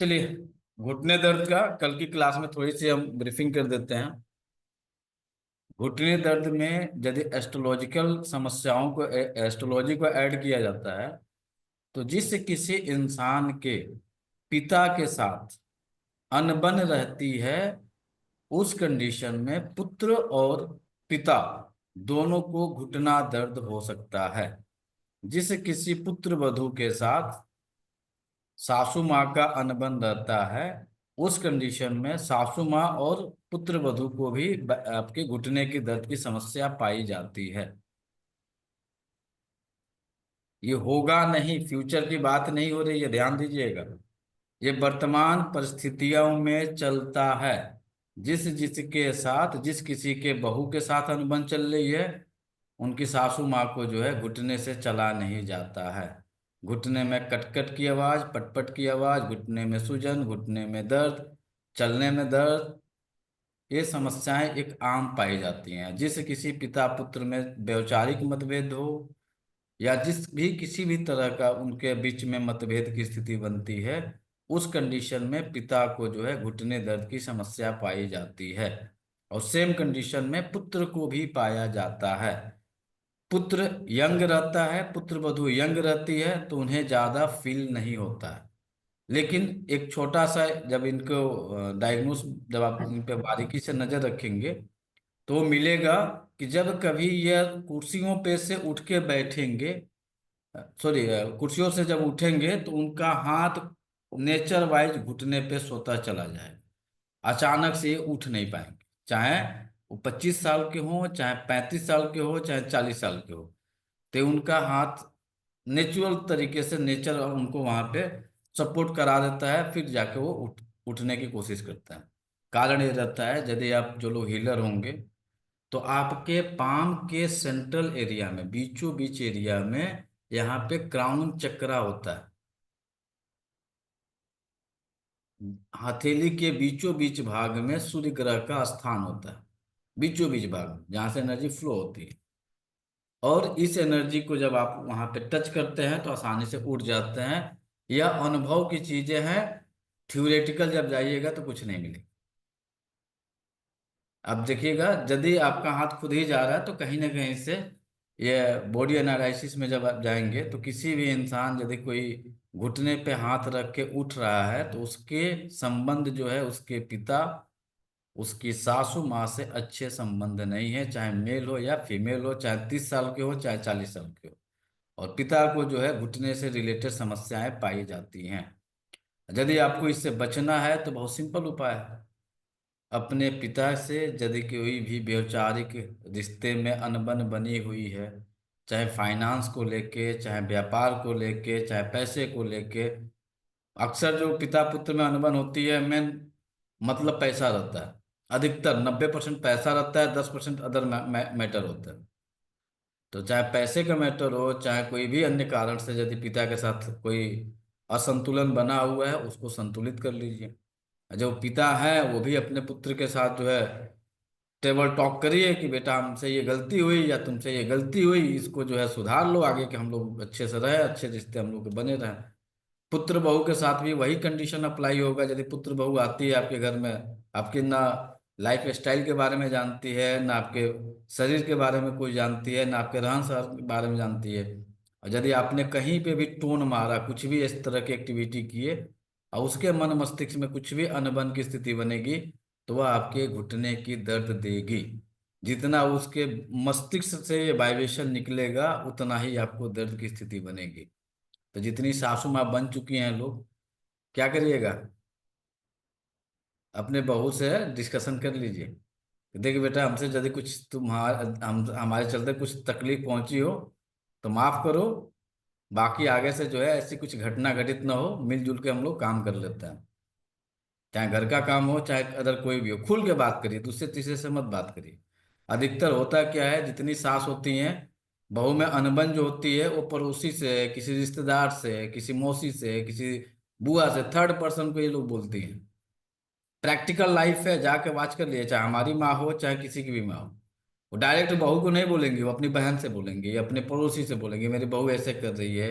चलिए, घुटने दर्द का कल की क्लास में थोड़ी सी हम ब्रीफिंग कर देते हैं। घुटने दर्द में यदि एस्ट्रोलॉजिकल समस्याओं को एस्ट्रोलॉजी को ऐड किया जाता है तो जिस किसी इंसान के पिता के साथ अनबन रहती है, उस कंडीशन में पुत्र और पिता दोनों को घुटना दर्द हो सकता है। जिस किसी पुत्र वधू के साथ सासू माँ का अनबन रहता है, उस कंडीशन में सासू माँ और पुत्र वधू को भी आपके घुटने की दर्द की समस्या पाई जाती है। ये होगा नहीं, फ्यूचर की बात नहीं हो रही है, ध्यान दीजिएगा। ये वर्तमान परिस्थितियों में चलता है। जिसके साथ जिस किसी के बहू के साथ अनबन चल रही है, उनकी सासू माँ को जो है घुटने से चला नहीं जाता है। घुटने में कटकट की आवाज, पटपट की आवाज, घुटने में सूजन, घुटने में दर्द, चलने में दर्द, ये समस्याएं एक आम पाई जाती हैं। जिस किसी पिता पुत्र में वैचारिक मतभेद हो या जिस भी किसी भी तरह का उनके बीच में मतभेद की स्थिति बनती है, उस कंडीशन में पिता को जो है घुटने दर्द की समस्या पाई जाती है। और सेम कंडीशन में पुत्र को भी पाया जाता है। पुत्र यंग रहता है, पुत्र वधू यंग रहती है तो उन्हें ज्यादा फील नहीं होता है। लेकिन एक छोटा सा जब इनको डायग्नोस, जब आप इन पे बारीकी से नजर रखेंगे तो मिलेगा कि जब कभी यह कुर्सियों पे से उठ के बैठेंगे, सॉरी, कुर्सियों से जब उठेंगे तो उनका हाथ नेचर वाइज घुटने पे सोता चला जाएगा। अचानक से ये उठ नहीं पाएंगे, चाहे वो 25 साल के हों, चाहे 35 साल के हो, चाहे 40 साल के हो। तो उनका हाथ नेचुरल तरीके से नेचर उनको वहां पे सपोर्ट करा देता है, फिर जाके वो उठने की कोशिश करता है। कारण ये रहता है, यदि आप जो लोग हीलर होंगे तो आपके पाम के सेंट्रल एरिया में, बीचों बीच एरिया में, यहाँ पे क्राउन चक्रा होता है। हथेली के बीचों बीच भाग में सूर्य ग्रह का स्थान होता है, बीचों बीच भाग में जहाँ से एनर्जी फ्लो होती है। और इस एनर्जी को जब आप वहां पे टच करते हैं तो आसानी से उठ जाते हैं। यह अनुभव की चीजें हैं। थ्योरेटिकल जब जाइएगा तो कुछ नहीं मिलेगा। अब देखिएगा, यदि आपका हाथ खुद ही जा रहा है तो कहीं ना कहीं से ये बॉडी एनालिसिस में जब आप जाएंगे तो किसी भी इंसान यदि कोई घुटने पे हाथ रख के उठ रहा है तो उसके संबंध जो है उसके पिता, उसकी सासू माँ से अच्छे संबंध नहीं है, चाहे मेल हो या फीमेल हो, चाहे 30 साल के हो चाहे 40 साल के हो। और पिता को जो है घुटने से रिलेटेड समस्याएं पाई जाती हैं। यदि आपको इससे बचना है तो बहुत सिंपल उपाय है। अपने पिता से यदि कोई भी वैचारिक रिश्ते में अनबन बनी हुई है, चाहे फाइनेंस को लेके, चाहे व्यापार को लेके, चाहे पैसे को लेके, अक्सर जो पिता पुत्र में अनबन होती है, मेन मतलब पैसा रहता है। अधिकतर 90% पैसा रहता है, 10% अदर मैटर होता है। तो चाहे पैसे का मैटर हो, चाहे कोई भी अन्य कारण से यदि पिता के साथ कोई असंतुलन बना हुआ है, उसको संतुलित कर लीजिए। जो पिता है वो भी अपने पुत्र के साथ जो है टेबल टॉक करिए कि बेटा हमसे ये गलती हुई या तुमसे ये गलती हुई, इसको जो है सुधार लो, आगे के हम लोग अच्छे से रहे, अच्छे रिश्ते हम लोग के बने रहें। पुत्र बहू के साथ भी वही कंडीशन अप्लाई होगा। यदि पुत्र बहू आती है आपके घर में, आपकी ना लाइफ स्टाइल के बारे में जानती है, ना आपके शरीर के बारे में कोई जानती है, ना आपके रहन सहन के बारे में जानती है, और यदि आपने कहीं पे भी टोन मारा, कुछ भी इस तरह की एक्टिविटी किए, और उसके मन मस्तिष्क में कुछ भी अनबन की स्थिति बनेगी, तो वह आपके घुटने की दर्द देगी। जितना उसके मस्तिष्क से वाइब्रेशन निकलेगा उतना ही आपको दर्द की स्थिति बनेगी। तो जितनी सासू माँ बन चुकी हैं लोग, क्या करिएगा, अपने बहू से डिस्कशन कर लीजिए। देखिए बेटा, हमसे यदि कुछ तुम्हारा हम हमारे चलते कुछ तकलीफ पहुंची हो तो माफ करो। बाकी आगे से जो है ऐसी कुछ घटना घटित ना हो, मिलजुल के हम लोग काम कर लेते हैं। चाहे घर का काम हो, चाहे अदर कोई भी हो, खुल के बात करिए, दूसरे तीसरे से मत बात करिए। अधिकतर होता क्या है, जितनी सास होती हैं, बहू में अनबन जो होती है वो पड़ोसी से, किसी रिश्तेदार से, किसी मौसी से, किसी बुआ से, थर्ड पर्सन को ये लोग बोलती हैं। प्रैक्टिकल लाइफ है, जाके वाच कर लिए, चाहे हमारी माँ हो चाहे किसी की भी माँ हो। वो डायरेक्ट बहू को नहीं बोलेंगे, वो अपनी बहन से बोलेंगे या अपने पड़ोसी से बोलेंगे, मेरी बहू ऐसे कर रही है,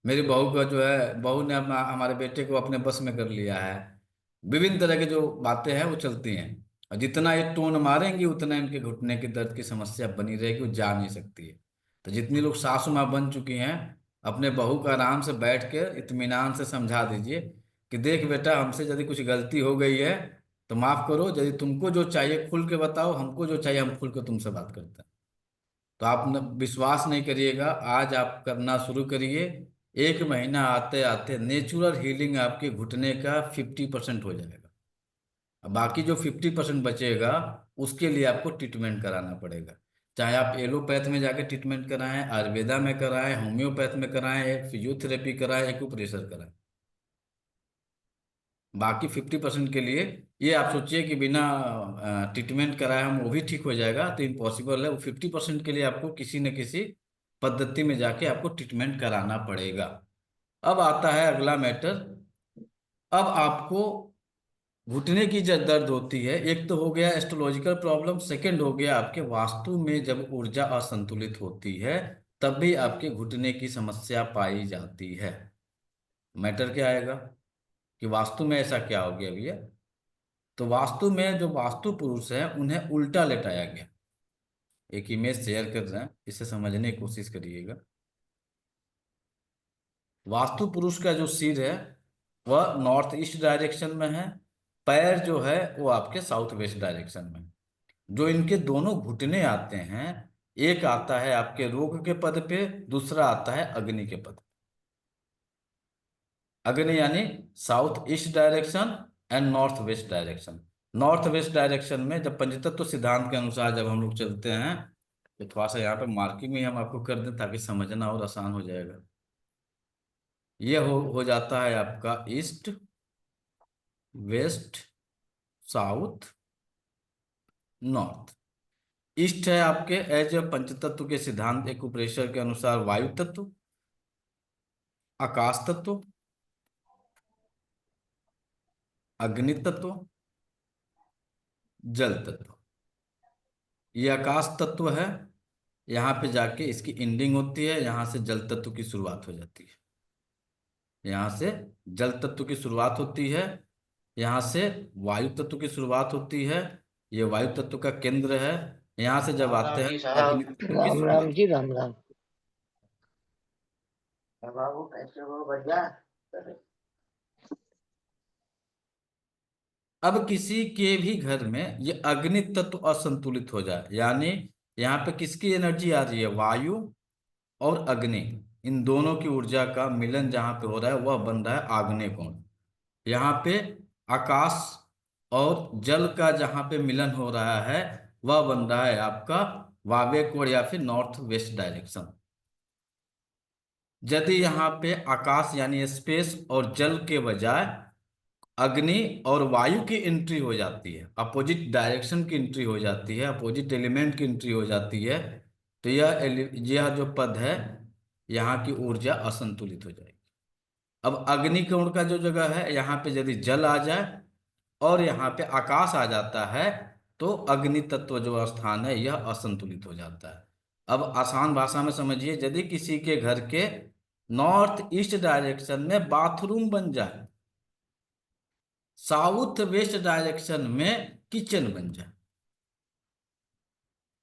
मेरी बहू का जो है, बहू ने हमारे बेटे को अपने बस में कर लिया है। विभिन्न तरह की जो बातें हैं वो चलती हैं, और जितना ये टोन मारेंगी उतना इनके घुटने के दर्द की समस्या बनी रहेगी, वो जा नहीं सकती है। तो जितनी लोग सासू माँ बन चुकी हैं, अपने बहू को आराम से बैठ के इत्मीनान से समझा दीजिए कि देख बेटा, हमसे यदि कुछ गलती हो गई है तो माफ करो, यदि तुमको जो चाहिए खुल के बताओ, हमको जो चाहिए हम खुल के तुमसे बात करते हैं। तो आप विश्वास नहीं करिएगा, आज आप करना शुरू करिए। एक महीना आते आते नेचुरल हीलिंग आपके घुटने का 50% हो जाएगा। अब बाकी जो 50% बचेगा उसके लिए आपको ट्रीटमेंट कराना पड़ेगा। चाहे आप एलोपैथ में जाके ट्रीटमेंट कराएं, आयुर्वेदा में कराएं, होम्योपैथ में कराएं, फिजियोथेरेपी कराएं, एक्यूप्रेशर कराएं। बाकी 50% के लिए ये आप सोचिए कि बिना ट्रीटमेंट कराए हम वो भी ठीक हो जाएगा, तो इम्पॉसिबल है। वो 50% के लिए आपको किसी न किसी पद्धति में जाके आपको ट्रीटमेंट कराना पड़ेगा। अब आता है अगला मैटर। अब आपको घुटने की जब दर्द होती है, एक तो हो गया एस्ट्रोलॉजिकल प्रॉब्लम, सेकंड हो गया आपके वास्तु में जब ऊर्जा असंतुलित होती है तब भी आपके घुटने की समस्या पाई जाती है। मैटर क्या आएगा कि वास्तु में ऐसा क्या हो गया भैया? तो वास्तु में जो वास्तु पुरुष है उन्हें उल्टा लेटाया गया। एक इमेज शेयर कर रहे हैं, इसे समझने की कोशिश करिएगा। वास्तु पुरुष का जो सिर है वह नॉर्थ ईस्ट डायरेक्शन में है, पैर जो है वो आपके साउथ वेस्ट डायरेक्शन में है। जो इनके दोनों घुटने आते हैं, एक आता है आपके रोग के पद पे, दूसरा आता है अग्नि के पद। अग्नि यानी south east direction and north west direction. North west direction में जब पंचतत्व सिद्धांत के अनुसार जब हम लोग चलते हैं, तो थोड़ा सा यहाँ पे मार्किंग में हम आपको कर दें ताकि समझना और आसान हो जाएगा। ये हो जाता है आपका east, west, south, north. East है आपके एज पंचतत्व के सिद्धांत एक्यूप्रेशर के अनुसार वायु तत्व, आकाश तत्व, अग्नि तत्व, जल तत्व। ये आकाश तत्व है, यहाँ पे जाके इसकी एंडिंग होती है, यहाँ से जल तत्व की शुरुआत हो जाती है। यहाँ से जल तत्व की शुरुआत होती है, यहाँ से वायु तत्व की शुरुआत होती है। ये वायु तत्व का केंद्र है। यहाँ से जब राम आते राम हैं जी अग्नि साहब। तत्व की राम राम शुरुआत। जी, राम राम। बाबू कैसे हो? बढ़िया। अब किसी के भी घर में ये अग्नि तत्व असंतुलित हो जाए, यानी यहाँ पे किसकी एनर्जी आ रही है, वायु और अग्नि, इन दोनों की ऊर्जा का मिलन जहाँ पे हो रहा है वह बन रहा है आग्नेय कोण। यहाँ पे आकाश और जल का जहाँ पे मिलन हो रहा है वह बन रहा है आपका वायव्य कोण या फिर नॉर्थ वेस्ट डायरेक्शन। यदि यहाँ पे आकाश यानी स्पेस और जल के बजाय अग्नि और वायु की एंट्री हो जाती है, अपोजिट डायरेक्शन की एंट्री हो जाती है, अपोजिट एलिमेंट की एंट्री हो जाती है, तो यह जो पद है यहाँ की ऊर्जा असंतुलित हो जाएगी। अब अग्नि कोण का जो जगह है यहाँ पे यदि जल आ जाए और यहाँ पे आकाश आ जाता है, तो अग्नि तत्व जो स्थान है यह असंतुलित हो जाता है। अब आसान भाषा में समझिए, यदि किसी के घर के नॉर्थ ईस्ट डायरेक्शन में बाथरूम बन जाए, साउथ वेस्ट डायरेक्शन में किचन बन जाए,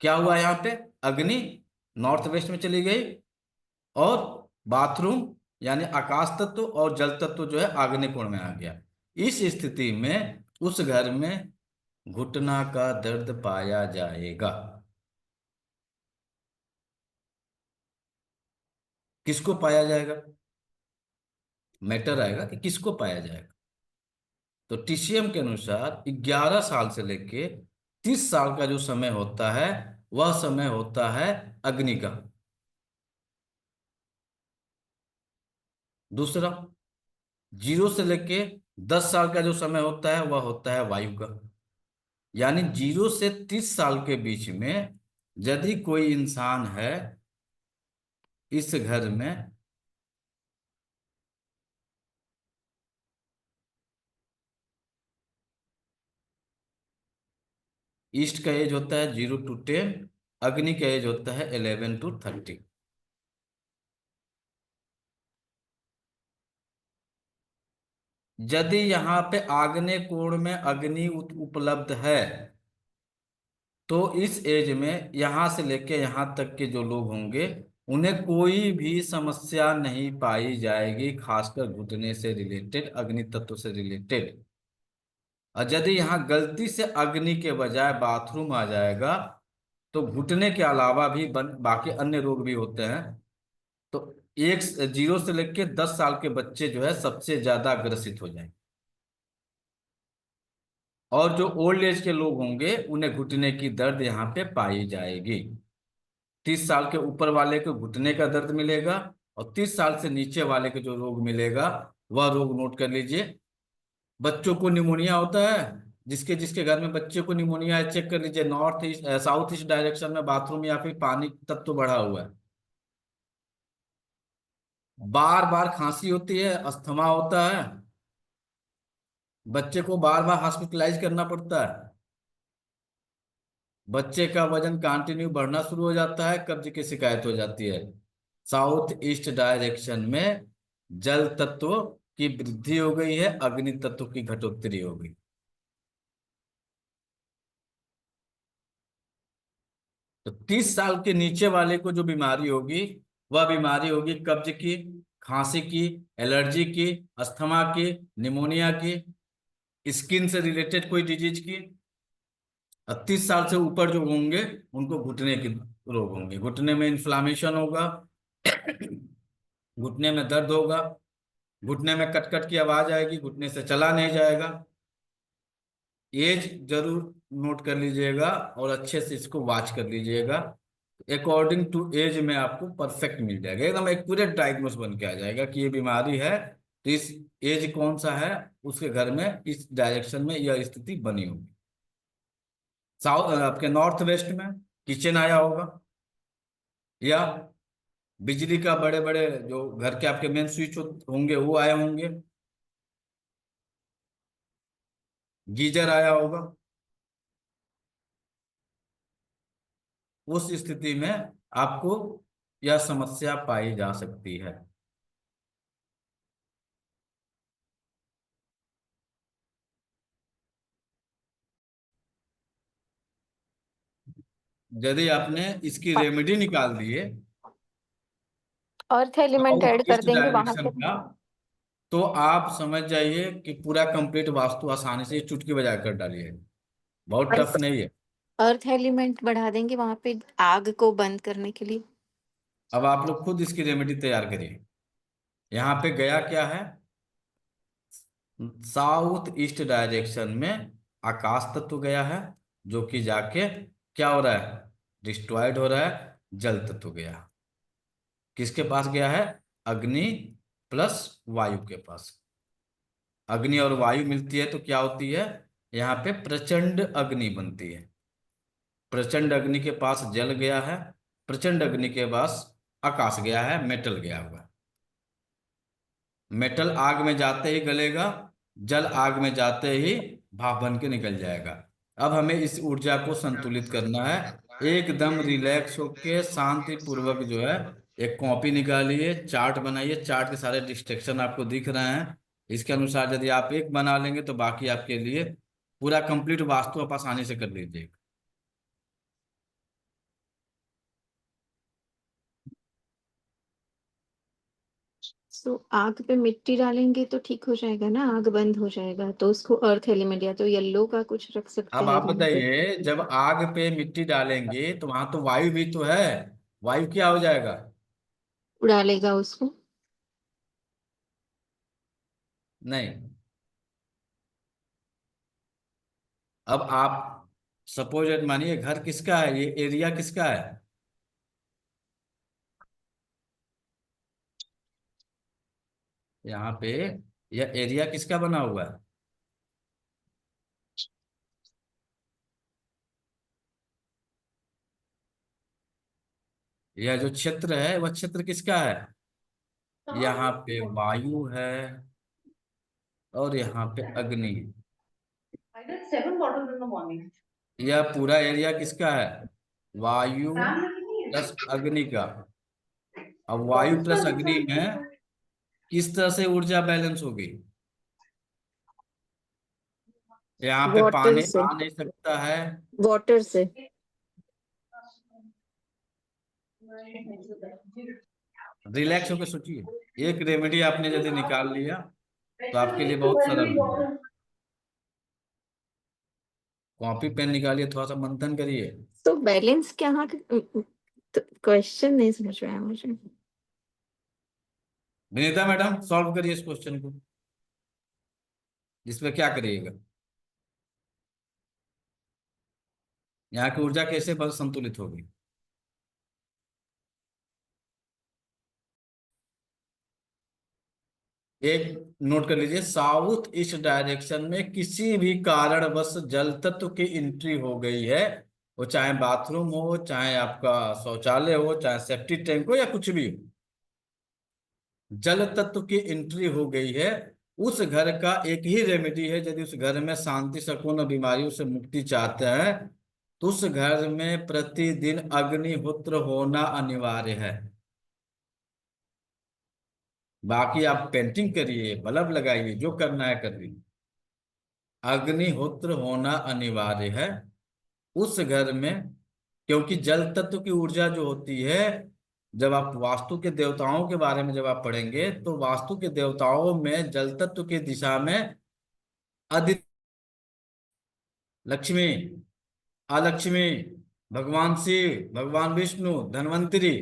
क्या हुआ यहाँ पे? अग्नि नॉर्थ वेस्ट में चली गई और बाथरूम यानी आकाश तत्व और जल तत्व जो है आग्नेय कोण में आ गया। इस स्थिति में उस घर में घुटना का दर्द पाया जाएगा। किसको पाया जाएगा? मैटर आएगा कि किसको पाया जाएगा। तो टीसीएम के अनुसार 11 साल से लेके 30 साल का जो समय होता है वह समय होता है अग्नि का। दूसरा, 0 से लेके 10 साल का जो समय होता है वह होता है वायु का। यानी 0 से 30 साल के बीच में यदि कोई इंसान है इस घर में, ईस्ट का एज होता है 0 to 10, अग्नि का एज होता है 11 to 30। यदि यहाँ पे आग्नेय कोण में अग्नि उपलब्ध है, तो इस एज में यहां से लेके यहां तक के जो लोग होंगे, उन्हें कोई भी समस्या नहीं पाई जाएगी, खासकर घुटने से रिलेटेड, अग्नि तत्व से रिलेटेड। और यदि यहाँ गलती से अग्नि के बजाय बाथरूम आ जाएगा, तो घुटने के अलावा भी बाकी अन्य रोग भी होते हैं। तो एक 0 से लेके 10 साल के बच्चे जो है सबसे ज्यादा ग्रसित हो जाएंगे। और जो ओल्ड एज के लोग होंगे उन्हें घुटने की दर्द यहाँ पे पाई जाएगी। 30 साल के ऊपर वाले को घुटने का दर्द मिलेगा, और 30 साल से नीचे वाले को जो रोग मिलेगा, वह रोग नोट कर लीजिए। बच्चों को निमोनिया होता है, जिसके जिसके घर में बच्चे को निमोनिया है, चेक कर लीजिए, north east south east direction में बाथरूम या फिर पानी तत्व बढ़ा हुआ है। बार बार खांसी होती है, अस्थमा होता है, बच्चे को बार बार हॉस्पिटलाइज करना पड़ता है, बच्चे का वजन कंटिन्यू बढ़ना शुरू हो जाता है, कब्ज की शिकायत हो जाती है। साउथ ईस्ट डायरेक्शन में जल तत्व की वृद्धि हो गई है, अग्नि तत्व की घटोत्तरी हो गई। तो 30 साल के नीचे वाले को जो बीमारी होगी, वह बीमारी होगी कब्ज की, खांसी की, एलर्जी की, अस्थमा की, निमोनिया की, स्किन से रिलेटेड कोई डिजीज की। और 30 साल से ऊपर जो होंगे, उनको घुटने के रोग होंगे, घुटने में इन्फ्लामेशन होगा, घुटने में दर्द होगा, घुटने में कट कट की आवाज आएगी, घुटने से चला नहीं जाएगा। एज जरूर नोट कर लीजिएगा और अच्छे से इसको वॉच कर लीजिएगा। अकॉर्डिंग टू एज में आपको परफेक्ट मिल जाएगा, एकदम एक डायग्नोस बन के आ जाएगा कि ये बीमारी है, तो इस एज कौन सा है, उसके घर में इस डायरेक्शन में यह स्थिति बनी होगी। साउथ आपके नॉर्थ वेस्ट में किचन आया होगा, या बिजली का बड़े बड़े जो घर के आपके मेन स्विच होंगे वो आए होंगे, गीजर आया होगा। उस स्थिति में आपको यह समस्या पाई जा सकती है। यदि आपने इसकी रेमेडी निकाल दिए अर्थ एलिमेंट साउथ ऐड कर ईस्ट देंगे वहां डायरेक्शन पे। का, तो आप समझ जाइए कि पूरा कंप्लीट वास्तु आसानी से चुटकी बजा कर डालिए, बहुत टफ नहीं है। अर्थ एलिमेंट बढ़ा देंगे वहां पे आग को बंद करने के लिए। अब आप लोग खुद इसकी रेमेडी तैयार करिए। यहाँ पे गया क्या है, साउथ ईस्ट डायरेक्शन में आकाश तत्व गया है, जो कि जाके क्या हो रहा है, डिस्ट्रॉयड हो रहा है, जल तत्व गया। किसके पास गया है, अग्नि प्लस वायु के पास। अग्नि और वायु मिलती है तो क्या होती है, यहाँ पे प्रचंड अग्नि बनती है। प्रचंड अग्नि के पास जल गया है, प्रचंड अग्नि के पास आकाश गया है, मेटल गया हुआ है। मेटल आग में जाते ही गलेगा, जल आग में जाते ही भाप बन के निकल जाएगा। अब हमें इस ऊर्जा को संतुलित करना है, एकदम रिलैक्स होके शांति पूर्वक जो है, एक कॉपी निकालिए, चार्ट बनाइए, चार्ट के सारे डिस्ट्रक्शन आपको दिख रहे हैं। इसके अनुसार यदि आप एक बना लेंगे तो बाकी आपके लिए पूरा कंप्लीट वास्तु आप आसानी से कर लीजिएगा। तो आग पे मिट्टी डालेंगे तो ठीक हो जाएगा ना, आग बंद हो जाएगा तो उसको अर्थ एलिमेंट या तो येलो का कुछ रख सकते अब हैं आप वहां पे। बताइए, जब आग पे मिट्टी डालेंगे तो वहां तो वायु भी तो है, वायु क्या हो जाएगा, उड़ा लेगा उसको। नहीं। अब आप सपोज मानिए, घर किसका है, ये एरिया किसका है, यहाँ पे यह एरिया किसका बना हुआ है, यह जो क्षेत्र है वह क्षेत्र किसका है, यहाँ पे वायु है और यहाँ पे अग्नि है। I did 7 bottles in the morning. यह पूरा एरिया किसका है, वायु फैन लगी नहीं है? प्लस अग्नि का। अब वायु Bottles प्लस का अग्नि नुकसान में किस तरह से ऊर्जा बैलेंस होगी, यहाँ पे वाटर पानी से। आ नहीं सकता है। वाटर से। रिलैक्स होकर सोचिए, एक रेमेडी आपने यदि निकाल लिया तो आपके लिए बहुत सरल हो जाए। कॉपी पेन निकालिए, थोड़ा सा मंथन करिए। तो बैलेंस क्या, हाँ, क्वेश्चन नहीं समझ में आया मुझे। विनीता मैडम, सॉल्व करिए इस क्वेश्चन को, जिसमें क्या करिएगा, यहाँ की ऊर्जा कैसे बल संतुलित होगी। एक नोट कर लीजिए, साउथ ईस्ट डायरेक्शन में किसी भी कारणवश जल तत्व की एंट्री हो गई है, वो चाहे बाथरूम हो, चाहे आपका शौचालय हो, चाहे सेप्टिक टैंक हो, या कुछ भी हो, जल तत्व की एंट्री हो गई है, उस घर का एक ही रेमेडी है, यदि उस घर में शांति सुकून और बीमारियों से मुक्ति चाहते हैं, तो उस घर में प्रतिदिन अग्निहोत्र होना अनिवार्य है। बाकी आप पेंटिंग करिए, बल्ब लगाइए, जो करना है करिए, अग्निहोत्र होना अनिवार्य है उस घर में। क्योंकि जल तत्व की ऊर्जा जो होती है, जब आप वास्तु के देवताओं के बारे में जब आप पढ़ेंगे, तो वास्तु के देवताओं में जल तत्व की दिशा में आदित्य, लक्ष्मी, अलक्ष्मी, भगवान शिव, भगवान विष्णु, धन्वंतरी,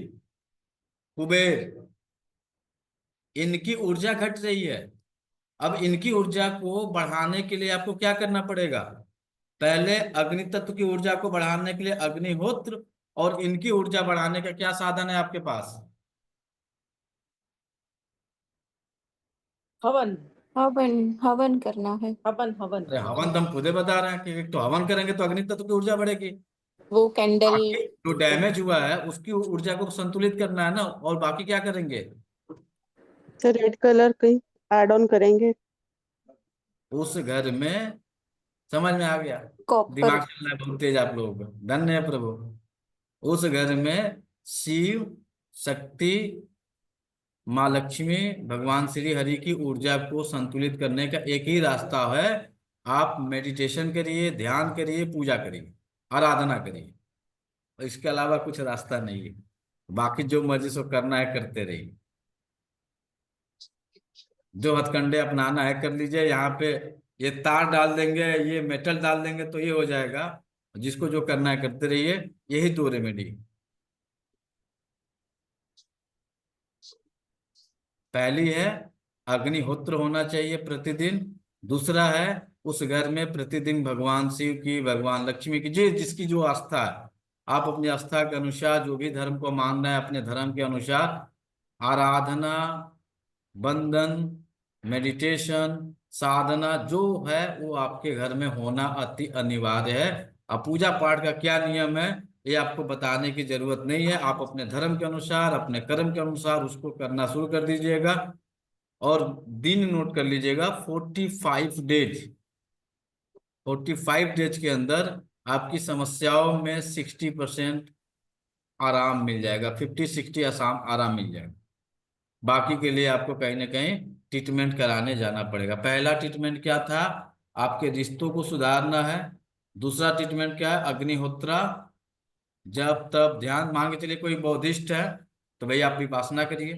कुबेर, इनकी ऊर्जा घट रही है। अब इनकी ऊर्जा को बढ़ाने के लिए आपको क्या करना पड़ेगा? पहले अग्नि तत्व की ऊर्जा को बढ़ाने के लिए अग्निहोत्र, और इनकी ऊर्जा बढ़ाने का क्या साधन है आपके पास? हवन। हवन। हवन करना है। हवन हवन। अरे हवन तो हम खुदे बता रहे हैं कि एक तो हवन करेंगे तो अग्नि तत्व की ऊर्जा बढ़ेगी। वो कैंडल। बाकी जो डैमेज हुआ है उसकी ऊर्जा को संतुलित करना है ना, और बाकी क्या करेंगे? तो रेड कलर कहीं ऐड ऑन करेंगे। उस घर में, समझ में आ गया? कॉपर। दिमाग चल रहा है बहुत तेज आप लोगों का, धन्य है प्रभु। उस घर में शिव, शक्ति, माँ लक्ष्मी, भगवान श्री हरि की ऊर्जा को संतुलित करने का एक ही रास्ता है, आप मेडिटेशन करिए, ध्यान करिए, पूजा करिए, आराधना करिए, इसके अलावा कुछ रास्ता नहीं है। बाकी जो मर्जी सो करना है करते रहिए, जो हथकंडे अपनाना है कर लीजिए। यहाँ पे ये तार डाल देंगे, ये मेटल डाल देंगे तो ये हो जाएगा। जिसको जो करना है करते रहिए, यही दो रेमेडी। पहली है अग्निहोत्र होना चाहिए प्रतिदिन। दूसरा है उस घर में प्रतिदिन भगवान शिव की, भगवान लक्ष्मी की, जिसकी जो आस्था है, आप अपनी आस्था के अनुसार जो भी धर्म को मानना है, अपने धर्म के अनुसार आराधना, बंधन, मेडिटेशन, साधना जो है वो आपके घर में होना अति अनिवार्य है। अब पूजा पाठ का क्या नियम है ये आपको बताने की जरूरत नहीं है, आप अपने धर्म के अनुसार, अपने कर्म के अनुसार उसको करना शुरू कर दीजिएगा। और दिन नोट कर लीजिएगा, 45 डेज, 45 डेज के अंदर आपकी समस्याओं में 60% आराम मिल जाएगा, 50-60 आसाम आराम मिल जाएगा। बाकी के लिए आपको कहीं ना कहीं ट्रीटमेंट कराने जाना पड़ेगा। पहला ट्रीटमेंट क्या था? आपके रिश्तों को सुधारना है। दूसरा ट्रीटमेंट क्या है? अग्निहोत्रा। जब तब ध्यान, मान के चलिए कोई बौद्धिस्ट है तो भैया आप विपासना करिए,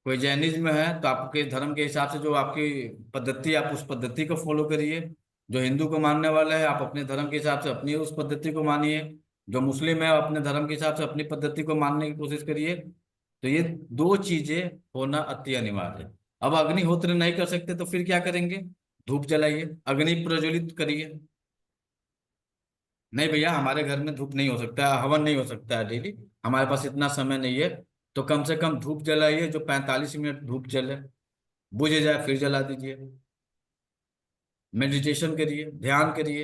कोई जैनिज्म है तो आपके धर्म के हिसाब से जो आपकी पद्धति, आप उस पद्धति को फॉलो करिए। जो हिंदू को मानने वाला है, आप अपने धर्म के हिसाब से अपनी उस पद्धति को मानिए। जो मुस्लिम है, अपने धर्म के हिसाब से अपनी पद्धति को मानने की कोशिश करिए। तो ये दो चीजें होना अति अनिवार्य है। अब अग्निहोत्र नहीं कर सकते तो फिर क्या करेंगे? धूप जलाइए, अग्नि प्रज्वलित करिए। नहीं भैया हमारे घर में धूप नहीं हो सकता है, हवन नहीं हो सकता है डेली, हमारे पास इतना समय नहीं है, तो कम से कम धूप जलाइए, जो 45 मिनट धूप जले, बुझ जाए फिर जला दीजिए। मेडिटेशन करिए, ध्यान करिए,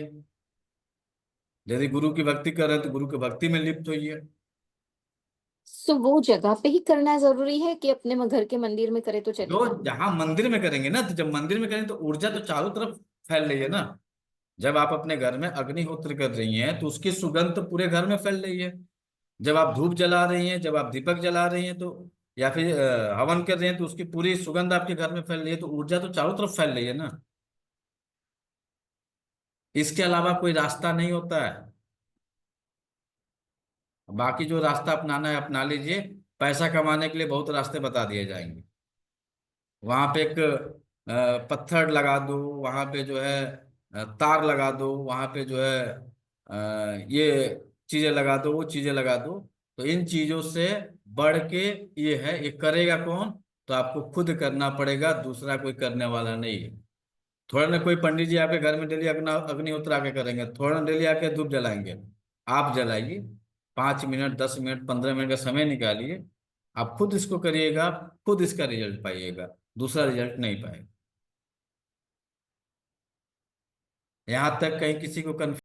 यदि गुरु की भक्ति कर रहे हैं तो गुरु की भक्ति में लिप्त होइए। सो वो जगह पे ही करना जरूरी है कि अपने घर के मंदिर में करे तो जो चलेगा? जहां मंदिर में करेंगे ना, तो जब मंदिर में करें तो ऊर्जा तो चारों तरफ फैल रही है ना। जब आप अपने घर में अग्निहोत्र कर रही हैं तो उसकी सुगंध तो पूरे घर में फैल रही है। जब आप धूप जला रही हैं, जब आप दीपक जला रही हैं, तो या फिर हवन कर रहे हैं, तो उसकी पूरी सुगंध आपके घर में फैल रही है, तो ऊर्जा तो चारों तरफ फैल रही है ना। इसके अलावा कोई रास्ता नहीं होता है। बाकी जो रास्ता अपनाना है अपना लीजिए। पैसा कमाने के लिए बहुत रास्ते बता दिए जाएंगे। वहां पे एक पत्थर लगा दो, वहां पे जो है तार लगा दो, वहां पे जो है ये चीजें लगा दो, वो चीजें लगा दो। तो इन चीजों से बढ़ के ये है, ये करेगा कौन? तो आपको खुद करना पड़ेगा, दूसरा कोई करने वाला नहीं है। थोड़ा ना कोई पंडित जी आपके घर में डेली अग्निहोत्र आके करेंगे, थोड़ा ना डेली आके धूप जलाएंगे। आप जलाइए, 5 मिनट, 10 मिनट, 15 मिनट का समय निकालिए। आप खुद इसको करिएगा, खुद इसका रिजल्ट पाइएगा, दूसरा रिजल्ट नहीं पाएगा। यहाँ तक कहीं किसी को